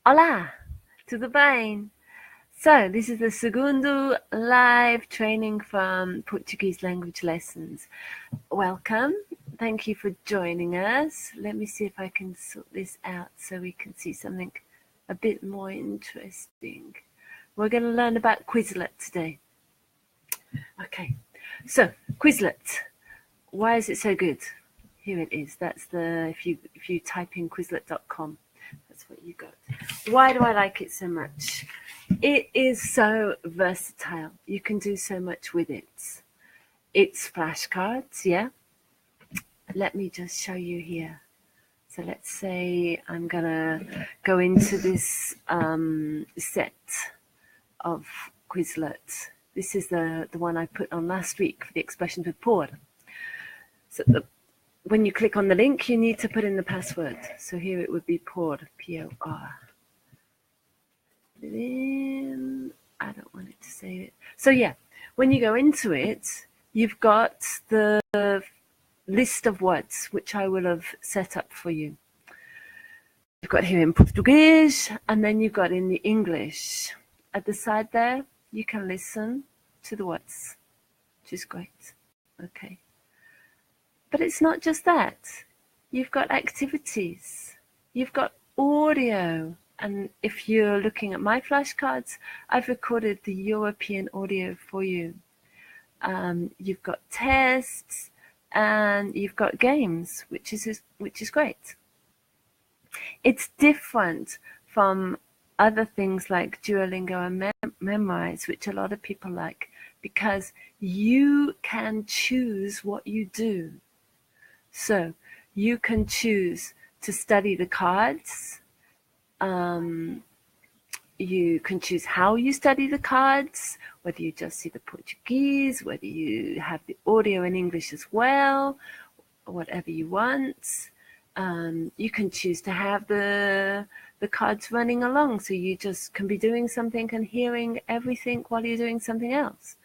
Olá, tudo bem? So, this is the segundo live training from Portuguese language lessons. Welcome. Thank you for joining us. Let me see if I can sort this out so we can see something a bit more interesting. We're going to learn about Quizlet today. Okay, so Quizlet. Why is it so good? Here it is. That's the if you type in Quizlet.com, that's what you got. Why do I like it so much? It is so versatile. You can do so much with it. It's flashcards, yeah. Let me just show you here. So let's say I'm gonna go into this set of Quizlet. This is the one I put on last week for the expression for por. So when you click on the link, you need to put in the password. So here it would be por, P-O-R. I don't want it to save it. So yeah, when you go into it, you've got the list of words which I will have set up for you. You've got here in Portuguese, and then you've got in the English. At the side there, you can listen to the words, which is great. Okay. But it's not just that. You've got activities. You've got audio. And if you're looking at my flashcards, I've recorded the European audio for you. You've got tests and you've got games, which is great. It's different from other things like Duolingo and Memrise, which a lot of people like, because you can choose what you do. So you can choose to study the cards. You can choose how you study the cards, whether you just see the Portuguese, whether you have the audio in English as well, or whatever you want. You can choose to have the cards running along, so you just can be doing something and hearing everything while you're doing something else.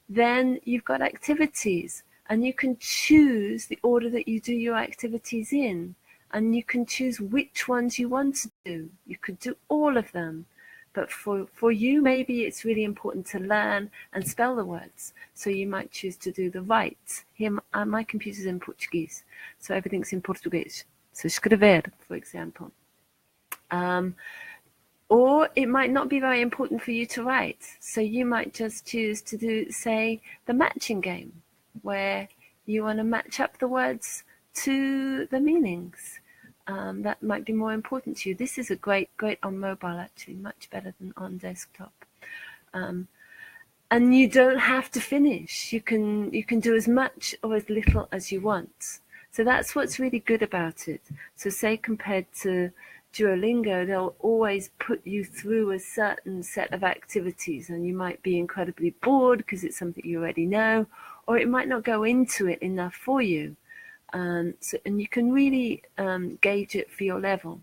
Then you've got activities, and you can choose the order that you do your activities in, and you can choose which ones you want to do. You could do all of them, but for you, maybe it's really important to learn and spell the words, so you might choose to do the write. Here, my computer's in Portuguese, so everything's in Portuguese. So escrever, for example. Or it might not be very important for you to write, so you might just choose to do, say, the matching game, where you want to match up the words to the meanings. That might be more important to you. This is a great on mobile, actually, much better than on desktop. And you don't have to finish. You can do as much or as little as you want. So that's what's really good about it. So say compared to Duolingo, they'll always put you through a certain set of activities, and you might be incredibly bored because it's something you already know, or it might not go into it enough for you. And you can really gauge it for your level.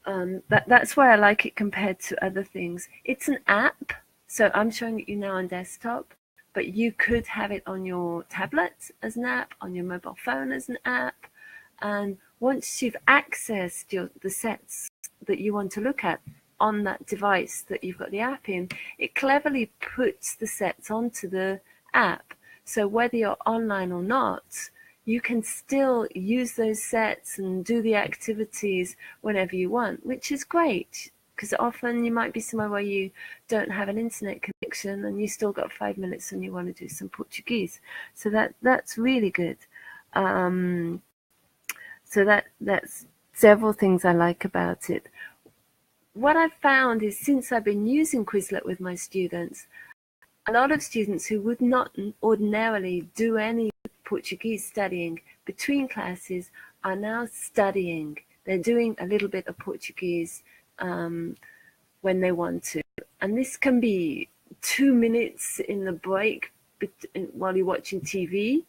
That's why I like it compared to other things. It's an app, so I'm showing it you now on desktop, but you could have it on your tablet as an app, on your mobile phone as an app, and once you've accessed the sets that you want to look at on that device that you've got the app in, it cleverly puts the sets onto the app. So whether you're online or not, you can still use those sets and do the activities whenever you want, which is great, because often you might be somewhere where you don't have an internet connection and you still got 5 minutes and you want to do some Portuguese. So that's really good. So that's several things I like about it. What I've found is, since I've been using Quizlet with my students, a lot of students who would not ordinarily do any Portuguese studying between classes are now studying. They're doing a little bit of Portuguese when they want to. And this can be 2 minutes in the break while you're watching TV,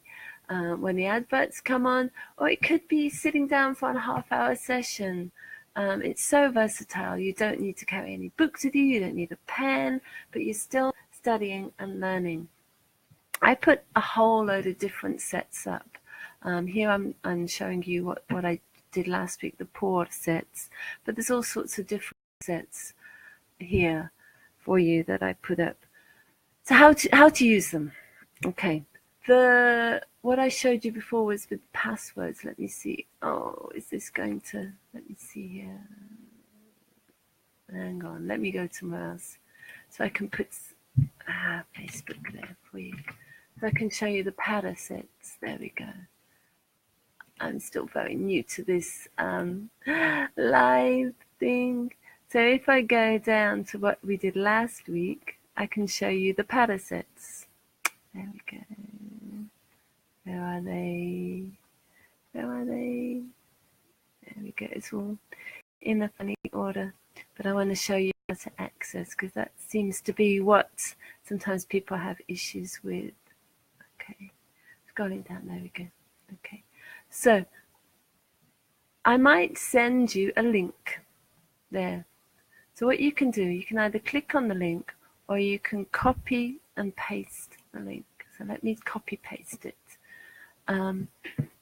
when the adverts come on, or it could be sitting down for a half-hour session. It's so versatile. You don't need to carry any books with you. You don't need a pen, but you're still studying and learning. I put a whole load of different sets up. Here I'm showing you what I did last week, the pour sets, but there's all sorts of different sets here for you that I put up. So how to use them? Okay, what I showed you before was with passwords. Let me see. Oh, is this going to? Let me see here. Hang on. Let me go somewhere else, so I can put Facebook there for you. So I can show you the para sets. There we go. I'm still very new to this live thing. So if I go down to what we did last week, I can show you the para sets. There we go. Where are they? Where are they? There we go. It's all in a funny order. But I want to show you how to access, because that seems to be what sometimes people have issues with. Okay. Scrolling down. There we go. Okay. So I might send you a link there. So what you can do, you can either click on the link or you can copy and paste the link. So let me copy paste it.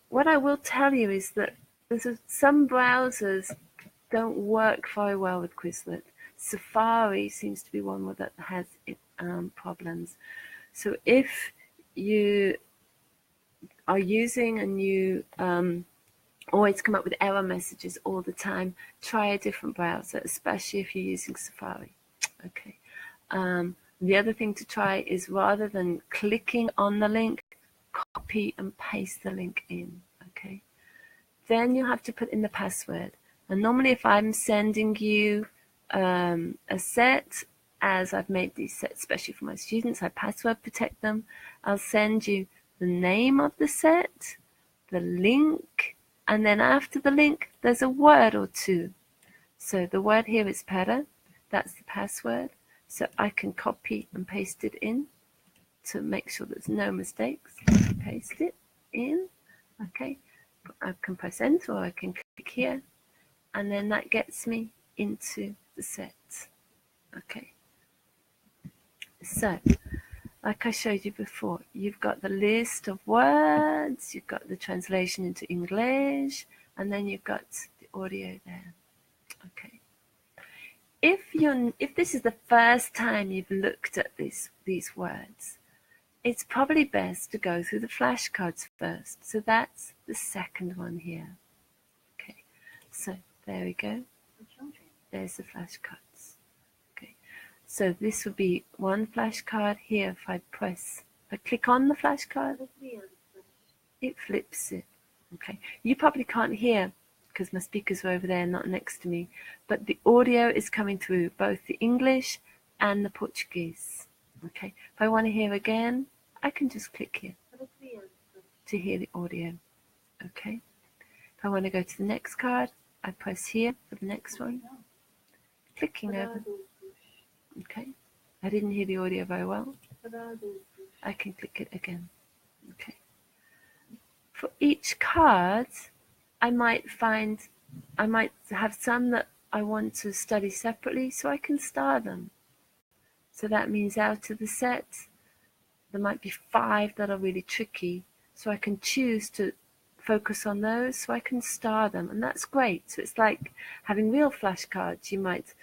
What I will tell you is that some browsers don't work very well with Quizlet. Safari seems to be one that has problems. So if you are using and you always come up with error messages all the time, try a different browser, especially if you're using Safari. Okay. The other thing to try is, rather than clicking on the link, copy and paste the link in. Okay. Then you have to put in the password. And normally if I'm sending you a set, as I've made these sets especially for my students, I password protect them. I'll send you the name of the set, the link, and then after the link there's a word or two. So the word here is para, that's the password. So I can copy and paste it in to make sure there's no mistakes. Paste it in. Okay, I can press enter, or I can click here, and then that gets me into the set. Okay, so like I showed you before, you've got the list of words, you've got the translation into English, and then you've got the audio there. Okay. If this is the first time you've looked at these words, it's probably best to go through the flashcards first. So that's the second one here. Okay, so there we go. There's the flashcards. Okay, so this would be one flashcard here. If I click on the flashcard, it flips it. Okay, you probably can't hear because my speakers are over there, not next to me, but the audio is coming through both the English and the Portuguese. Okay, if I want to hear again, I can just click here to hear the audio. Okay, if I want to go to the next card, I press here for the next one, clicking over. Okay, I didn't hear the audio very well. I can click it again. Okay, for each card, I might have some that I want to study separately, so I can star them. So that means out of the set, there might be 5 that are really tricky, so I can choose to focus on those, so I can star them, and that's great. So it's like having real flashcards. You might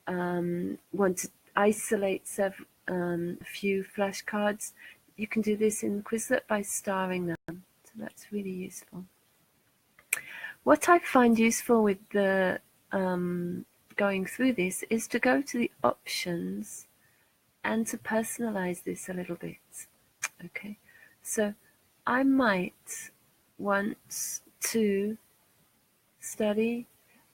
want to isolate a few flashcards. You can do this in Quizlet by starring them, so that's really useful. What I find useful with the going through this is to go to the options and to personalize this a little bit. Okay, so I might want to study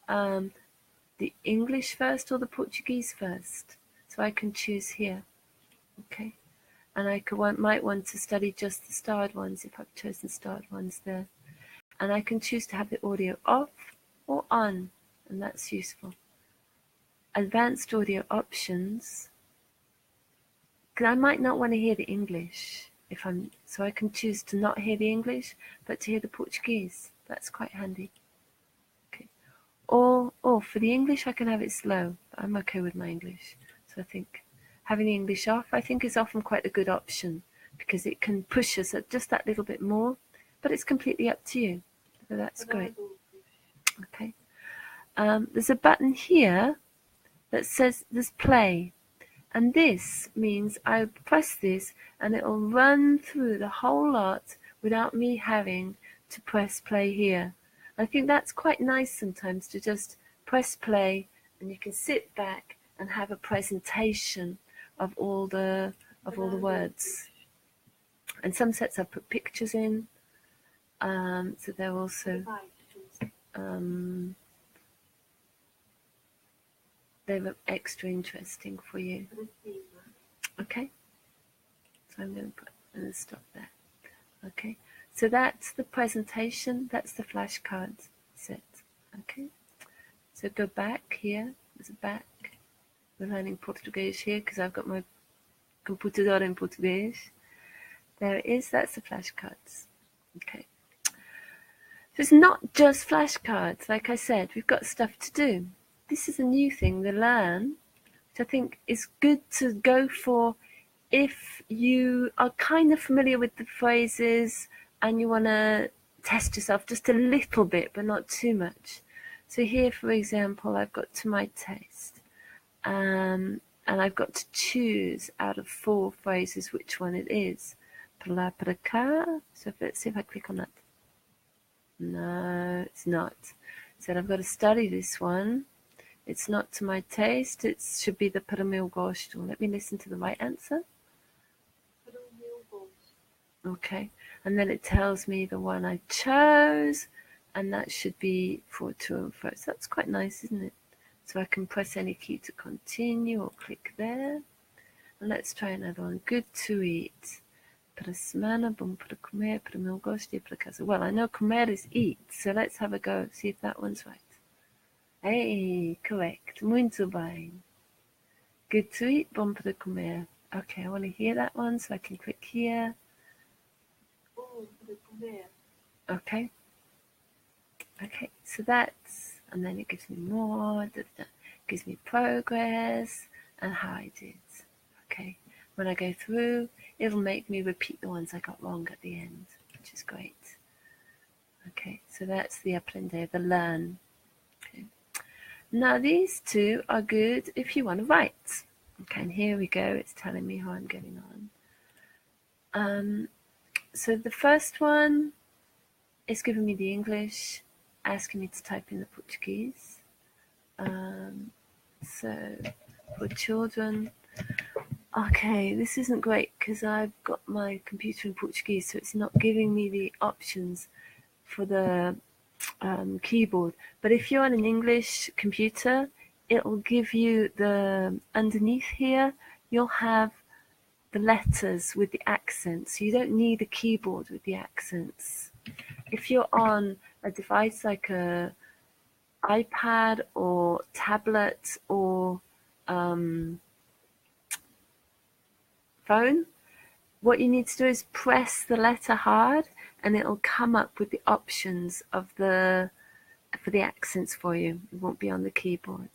the English first or the Portuguese first, so I can choose here. Okay, and I might want to study just the starred ones if I've chosen starred ones there. And I can choose to have the audio off or on, and that's useful. Advanced audio options, because I might not want to hear the English so I can choose to not hear the English, but to hear the Portuguese. That's quite handy. Okay. Or for the English, I can have it slow, but I'm okay with my English. So I think having the English off, I think, is often quite a good option, because it can push us at just that little bit more. But it's completely up to you. So that's great. Okay. There's a button here that says there's play. And this means I press this and it'll run through the whole lot without me having to press play here. I think that's quite nice sometimes to just press play and you can sit back and have a presentation of all the words. And some sets I've put pictures in, so they're also they're extra interesting for you. Okay, so I'm going to stop there. Okay, so that's the presentation, that's the flashcards set. Okay, so go back here, there's a back. We're learning Portuguese here because I've got my computador in Portuguese. There it is, that's the flashcards. Okay, so it's not just flashcards, like I said, we've got stuff to do. This is a new thing, the learn, which I think is good to go for if you are kind of familiar with the phrases and you want to test yourself just a little bit, but not too much. So here, for example, I've got to my taste, and I've got to choose out of 4 phrases which one it is. Para lá, para cá. So let's see if I click on that. No, it's not. So I've got to study this one. It's not to my taste. It should be the para meu gosto. Let me listen to the right answer. Okay, and then it tells me the one I chose, and that should be for to and fro. So that's quite nice, isn't it? So I can press any key to continue or click there. And let's try another one. Good to eat. Para semana, bom para comer, para meu gosto e para casa. Well, I know comer is eat, so let's have a go, see if that one's right. Hey, correct. Muito bem. Good to eat, bom para comer. Okay, I want to hear that one, so I can click here. Okay. Okay, so that's, and then it gives me more, gives me progress and how I did. Okay, when I go through, it'll make me repeat the ones I got wrong at the end, which is great. Okay, so that's the aprender, the learn. Okay. Now these 2 are good if you want to write. Okay, and here we go, it's telling me how I'm getting on. So the first one is giving me the English, asking me to type in the Portuguese. So for children, okay, this isn't great because I've got my computer in Portuguese, so it's not giving me the options for the keyboard. But if you're on an English computer, it'll give you the, underneath here, you'll have the letters with the accents. You don't need a keyboard with the accents. If you're on a device like a iPad or tablet or phone, what you need to do is press the letter hard and it'll come up with the options of for the accents for you. It won't be on the keyboard.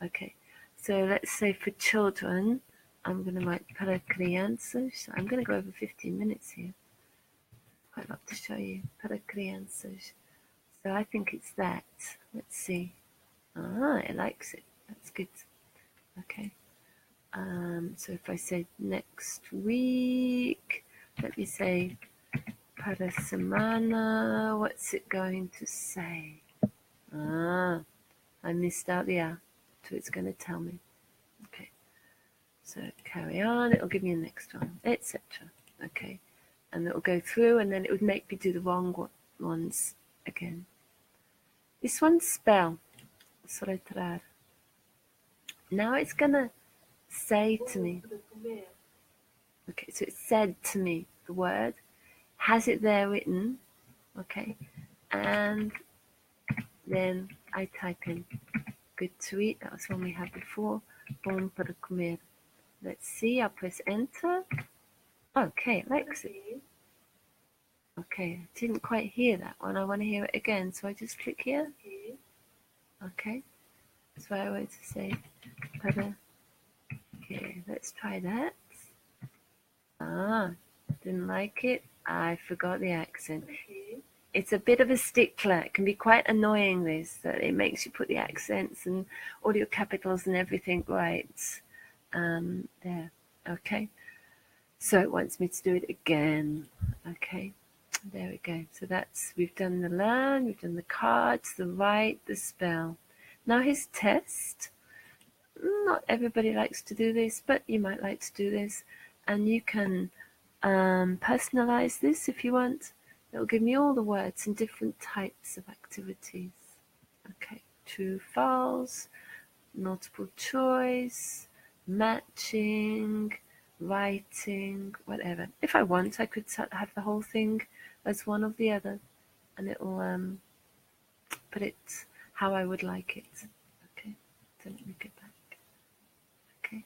Okay, so let's say for children, I'm going to write para crianças. I'm going to go over 15 minutes here. I'd like to show you para crianças. So I think it's that. Let's see. Ah, it likes it. That's good. Okay. So if I say next week, let me say para semana, what's it going to say? Ah, I missed out the A, so it's going to tell me. Okay. So carry on, it'll give me the next one, etc. Okay. And it'll go through and then it would make me do the wrong ones again. This one's spell. Soletrar. Now it's going to say to me. Okay, so it said to me the word, has it there written, okay, and then I type in good to eat, that was one we had before, bom para comer. Let's see, I'll press enter. Okay, it likes it. Okay, I didn't quite hear that one, I want to hear it again, so I just click here. Okay, that's why I want to say para. Okay, let's try that. Ah, didn't like it. I forgot the accent. it's a bit of a stickler. It can be quite annoying, this, that it makes you put the accents and all your capitals and everything right. There. Okay. So it wants me to do it again. Okay. There we go. So we've done the learn, we've done the cards, the write, the spell. Now his test. Not everybody likes to do this, but you might like to do this. And you can personalize this if you want. It'll give me all the words in different types of activities. Okay, true, false, multiple choice, matching, writing, whatever. If I want, I could have the whole thing as one or the other, and it'll put it how I would like it. Okay, so let me get back. Okay,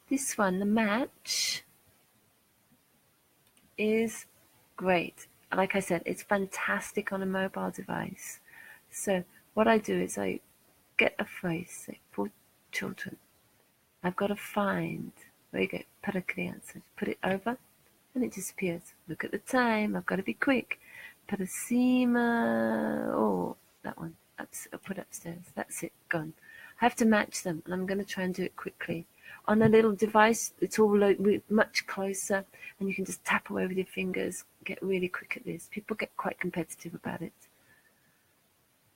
this one, the match, is great. Like I said, it's fantastic on a mobile device. So what I do is I get a phrase, say, for children. I've got to find, there you go, para crianças. Put it over and it disappears. Look at the time, I've got to be quick. Para cima, oh, that one, I'll put upstairs. That's it, gone. I have to match them, and I'm going to try and do it quickly. On a little device, it's all much closer, and you can just tap away with your fingers, get really quick at this. People get quite competitive about it.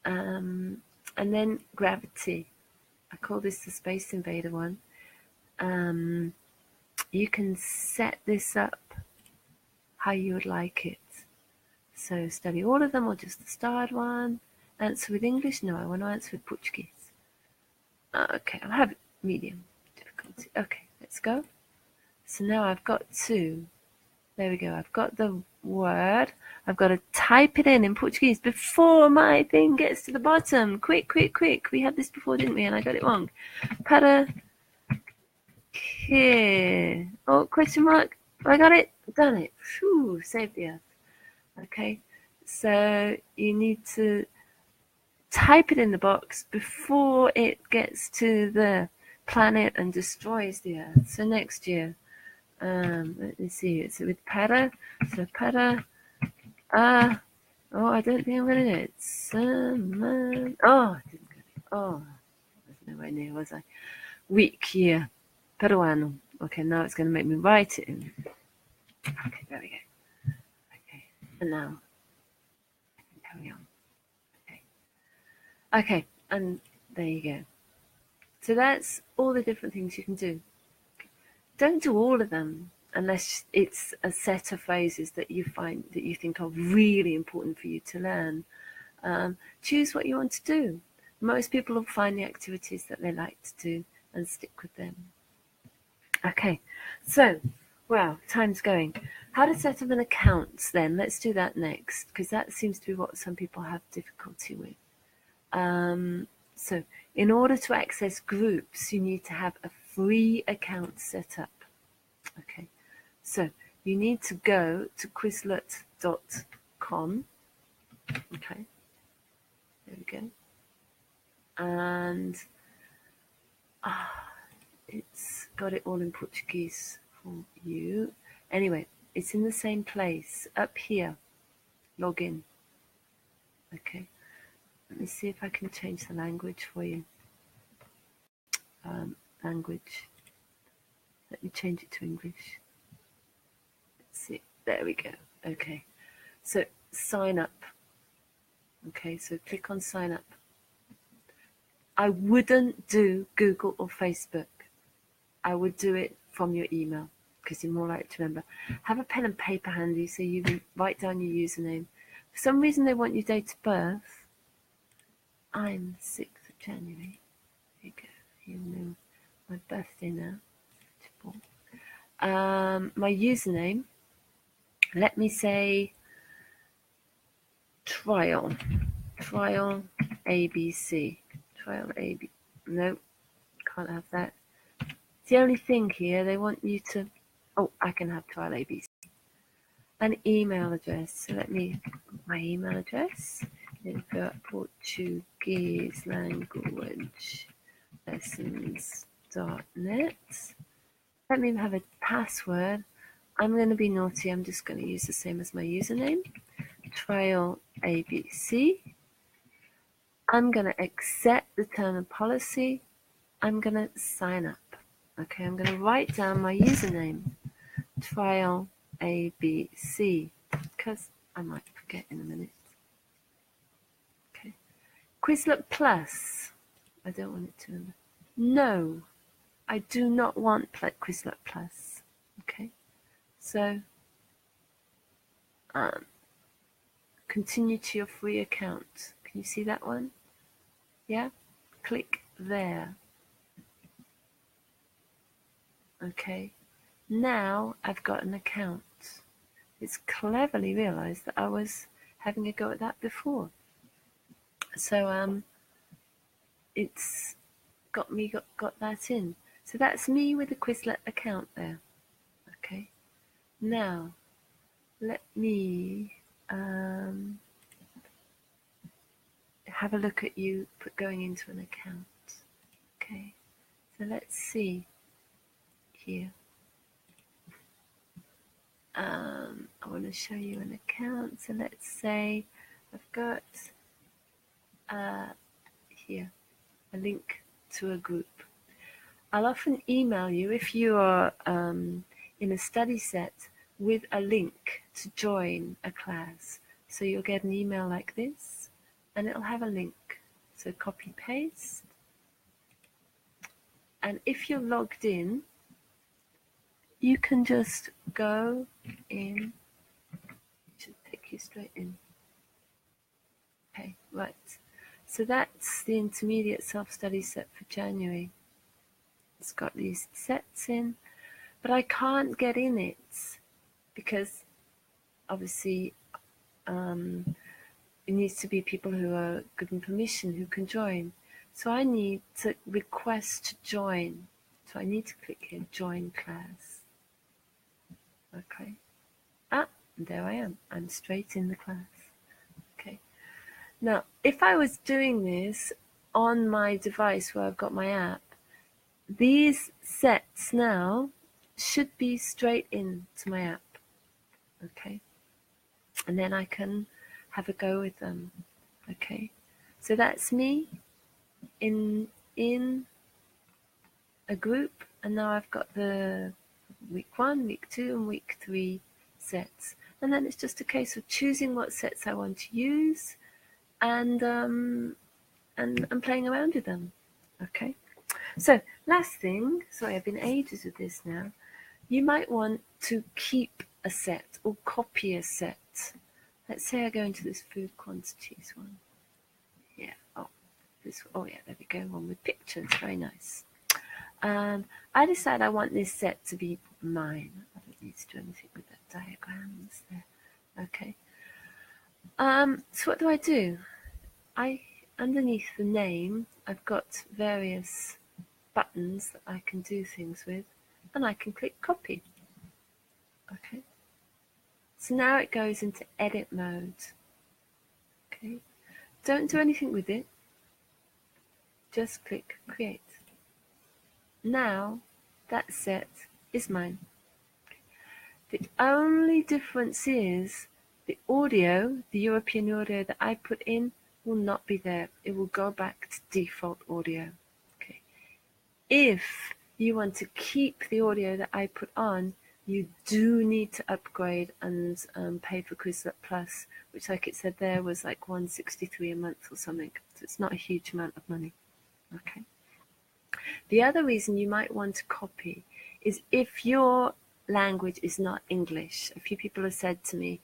And then gravity. I call this the Space Invader one. You can set this up how you would like it. So study all of them or just the start one. Answer with English? No, I want to answer with Portuguese. Okay, I'll have medium difficulty. Okay, let's go. So now I've got to, there we go, I've got the word. I've got to type it in Portuguese before my thing gets to the bottom. Quick, quick, quick. We had this before, didn't we? And I got it wrong. Para que. Oh, question mark. I got it. Done it. Whew, saved the earth. Okay, so you need to type it in the box before it gets to the planet and destroys the earth. So next year, let me see, it's with para, so para, oh, I don't think I'm going to do it. Oh, I didn't get it. Oh, I was nowhere near, was I? Week, year, peruano. Okay, now it's going to make me write it in. Okay, there we go. Okay, and now I can carry on. Okay, and there you go. So that's all the different things you can do. Don't do all of them unless it's a set of phrases that you find that you think are really important for you to learn. Choose what you want to do. Most people will find the activities that they like to do and stick with them. Okay, so, wow, time's going. How to set up an account then? Let's do that next, because that seems to be what some people have difficulty with. So in order to access groups, you need to have a free account set up. Okay, so you need to go to Quizlet.com. Okay, there we go. And it's got it all in Portuguese for you. Anyway, it's in the same place up here. Log in. Okay. Let me see if I can change the language for you. Language. Let me change it to English. Let's see. There we go. Okay. So sign up. Okay, so click on sign up. I wouldn't do Google or Facebook. I would do it from your email because you're more likely to remember. Have a pen and paper handy so you can write down your username. For some reason they want your date of birth. I'm 6th of January. There you go. You know my birthday now. My username. Let me say trial ABC. Trial AB. No, can't have that. It's the only thing here. They want you to. Oh, I can have trial ABC. An email address. So let me. My email address. Info at Portuguese language lessons.net. Let me have a password. I'm going to be naughty. I'm just going to use the same as my username. trial ABC. I'm going to accept the term and policy. I'm going to sign up. Okay, I'm going to write down my username, trial ABC, because I might forget in a minute. Okay, Quizlet Plus. I don't want it to. No, I do not want Quizlet Plus. Okay, so continue to your free account. Can you see that one? Yeah, click there. Okay, now I've got an account. It's cleverly realized that I was having a go at that before. So it's got that in. So that's me with a Quizlet account there. Okay, now let me have a look at you going into an account. Okay, so let's see here. I want to show you an account. So let's say I've got here a link to a group. I'll often email you if you are in a study set with a link to join a class. So you'll get an email like this and it'll have a link. So copy paste. And if you're logged in, you can just go in. It should take you straight in. Okay, right. So that's the intermediate self-study set for January. It's got these sets in, but I can't get in it because obviously it needs to be people who are given permission who can join. So I need to request to join. So I need to click here, join class. Okay. And there I am. I'm straight in the class. Okay. Now, if I was doing this on my device where I've got my app, these sets now should be straight into my app. Okay. And then I can have a go with them. Okay. So that's me in a group, and now I've got the week 1, week 2, and week 3 sets. And then it's just a case of choosing what sets I want to use and playing around with them. Okay. So last thing, sorry, I've been ages with this now. You might want to keep a set or copy a set. Let's say I go into this food quantities one. Yeah. Oh yeah, there we go. One with pictures. Very nice. I decide I want this set to be mine. I don't need to do anything with the diagrams there. Okay. So what do? Underneath the name, I've got various buttons that I can do things with, and I can click copy. Okay. So now it goes into edit mode. Okay. Don't do anything with it. Just click create. Now that set is mine. The only difference is the audio, the European audio that I put in will not be there. It will go back to default audio. Okay. If you want to keep the audio that I put on, you do need to upgrade and pay for Quizlet Plus, which, like it said there, was like $163 a month or something. So it's not a huge amount of money. Okay. The other reason you might want to copy is if your language is not English. A few people have said to me,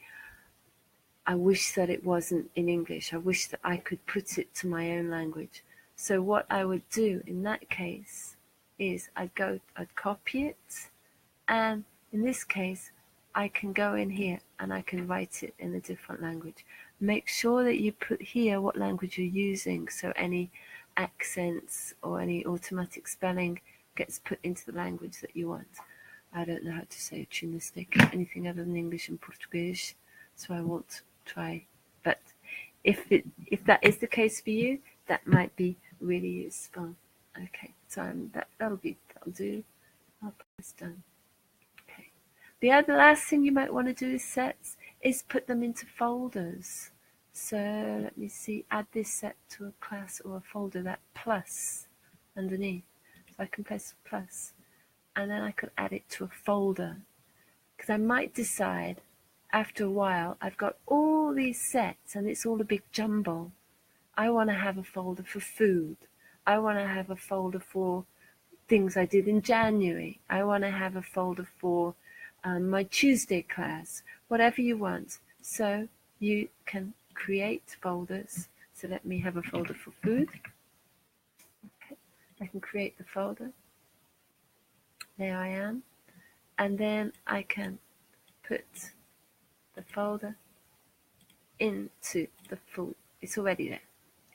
I wish that it wasn't in English. I wish that I could put it to my own language. So what I would do in that case is I'd copy it, and in this case I can go in here and I can write it in a different language. Make sure that you put here what language you're using, so any accents or any automatic spelling gets put into the language that you want. I don't know how to say tunistic, anything other than English and Portuguese, so I won't try. But if that is the case for you, that might be really useful. Okay, so that'll do. I'll press done. Okay. The last thing you might want to do is sets is put them into folders. So let me see, add this set to a class or a folder, that plus underneath. So I can press plus, and then I could add it to a folder. Because I might decide after a while, I've got all these sets and it's all a big jumble. I want to have a folder for food. I want to have a folder for things I did in January. I want to have a folder for my Tuesday class, whatever you want. So you can create folders. So let me have a folder for food. Okay. I can create the folder. There I am. And then I can put the folder into the full. It's already there.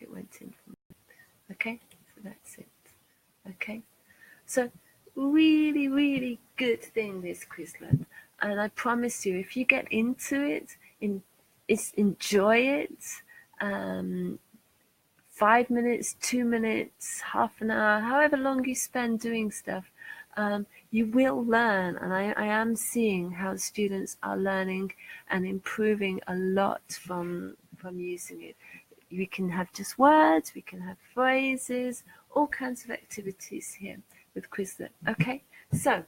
It went in. Okay, so that's it. Okay, so really, really good thing, this Quizlet. And I promise you, if you get into it, enjoy it. 5 minutes, 2 minutes, half an hour, however long you spend doing stuff, you will learn. And I am seeing how students are learning and improving a lot from using it. We can have just words, we can have phrases, all kinds of activities here with Quizlet. Okay, so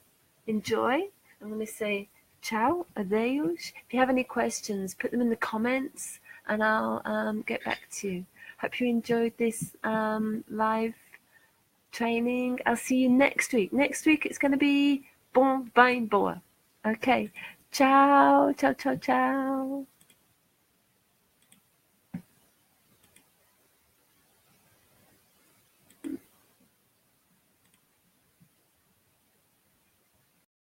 enjoy. I'm going to say ciao, adeus. If you have any questions, put them in the comments and I'll get back to you. Hope you enjoyed this live training. I'll see you next week. Next week it's going to be bon, bem, boa. Okay, ciao, ciao, ciao, ciao.